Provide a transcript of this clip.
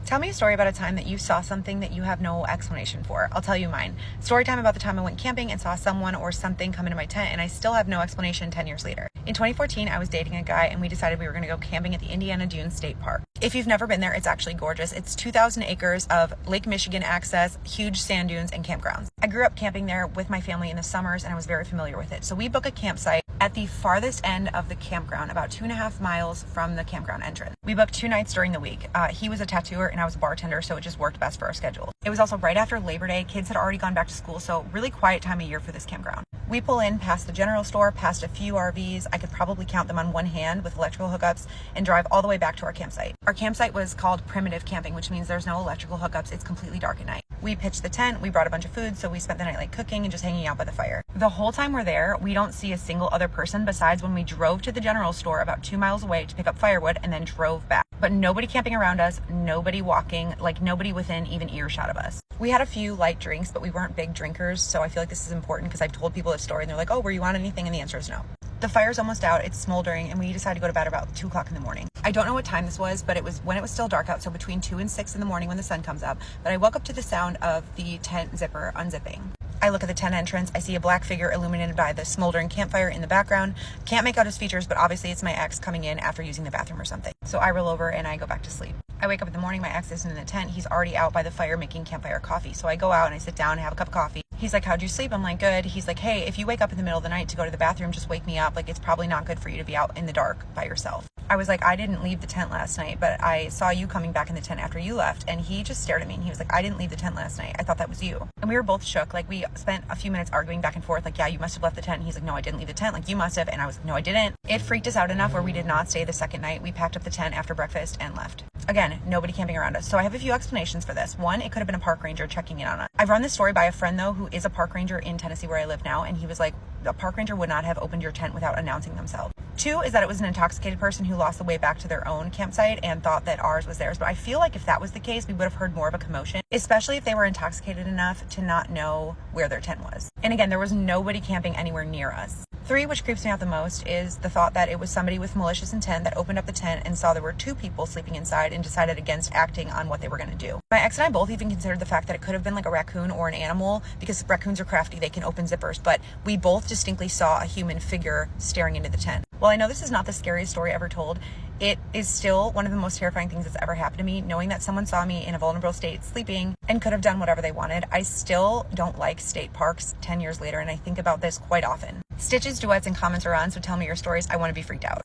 Tell me a story about a time that you saw something that you have no explanation for. I'll tell you mine. Story time about the time I went camping and saw someone or something come into my tent and I still have no explanation 10 years later. In 2014, I was dating a guy and we decided we were going to go camping at the Indiana Dunes State Park. If you've never been there, it's actually gorgeous. It's 2,000 acres of Lake Michigan access, huge sand dunes and campgrounds. I grew up camping there with my family in the summers and I was very familiar with it. So we book a campsite at the farthest end of the campground, about 2.5 miles from the campground entrance. We booked 2 nights during the week. He was a tattooer and I was a bartender, so it just worked best for our schedule. It was also right after Labor Day. Kids had already gone back to school, so really quiet time of year for this campground. We pull in past the general store, past a few RVs. I could probably count them on one hand with electrical hookups, and drive all the way back to our campsite. Our campsite was called primitive camping, which means there's no electrical hookups. It's completely dark at night. We pitched the tent, we brought a bunch of food, so we spent the night like cooking and just hanging out by the fire. The whole time we're there, we don't see a single other person besides when we drove to the general store about 2 miles away to pick up firewood and then drove back. But nobody camping around us, nobody walking, like nobody within even earshot of us. We had a few light drinks, but we weren't big drinkers, so I feel like this is important because I've told people this story and they're like, oh, were you on anything? And the answer is no. The fire's almost out, it's smoldering, and we decided to go to bed about 2 o'clock in the morning. I don't know what time this was, but it was when it was still dark out, so between 2 and 6 in the morning when the sun comes up. But I woke up to the sound of the tent zipper unzipping. I look at the tent entrance, I see a black figure illuminated by the smoldering campfire in the background. Can't make out his features, but obviously it's my ex coming in after using the bathroom or something. So I roll over and I go back to sleep. I wake up in the morning, my ex isn't in the tent, he's already out by the fire making campfire coffee. So I go out and I sit down and have a cup of coffee. He's like, how'd you sleep? I'm like, good. He's like, hey, if you wake up in the middle of the night to go to the bathroom, just wake me up. Like, it's probably not good for you to be out in the dark by yourself. I was like, I didn't leave the tent last night, but I saw you coming back in the tent after you left. And he just stared at me and he was like, I didn't leave the tent last night. I thought that was you. And we were both shook. Like, we spent a few minutes arguing back and forth. Like, yeah, you must have left the tent. And he's like, no, I didn't leave the tent. Like, you must have. And I was like, no, I didn't. It freaked us out enough where we did not stay the second night. We packed up the tent after breakfast and left. Again, nobody camping around us. So I have a few explanations for this. One, it could have been a park ranger checking in on us. I've run this story by a friend though, who is a park ranger in Tennessee where I live now. And he was like, a park ranger would not have opened your tent without announcing themselves. 2 is that it was an intoxicated person who lost the way back to their own campsite and thought that ours was theirs. But I feel like if that was the case, we would have heard more of a commotion, especially if they were intoxicated enough to not know where their tent was. And again, there was nobody camping anywhere near us. 3, which creeps me out the most, is the thought that it was somebody with malicious intent that opened up the tent and saw there were 2 people sleeping inside and decided against acting on what they were going to do. My ex and I both even considered the fact that it could have been like a raccoon or an animal, because raccoons are crafty, they can open zippers, but we both distinctly saw a human figure staring into the tent. While I know this is not the scariest story ever told, it is still one of the most terrifying things that's ever happened to me, knowing that someone saw me in a vulnerable state sleeping and could have done whatever they wanted. I still don't like state parks 10 years later, and I think about this quite often. Stitches, duets, and comments are on, so tell me your stories. I want to be freaked out.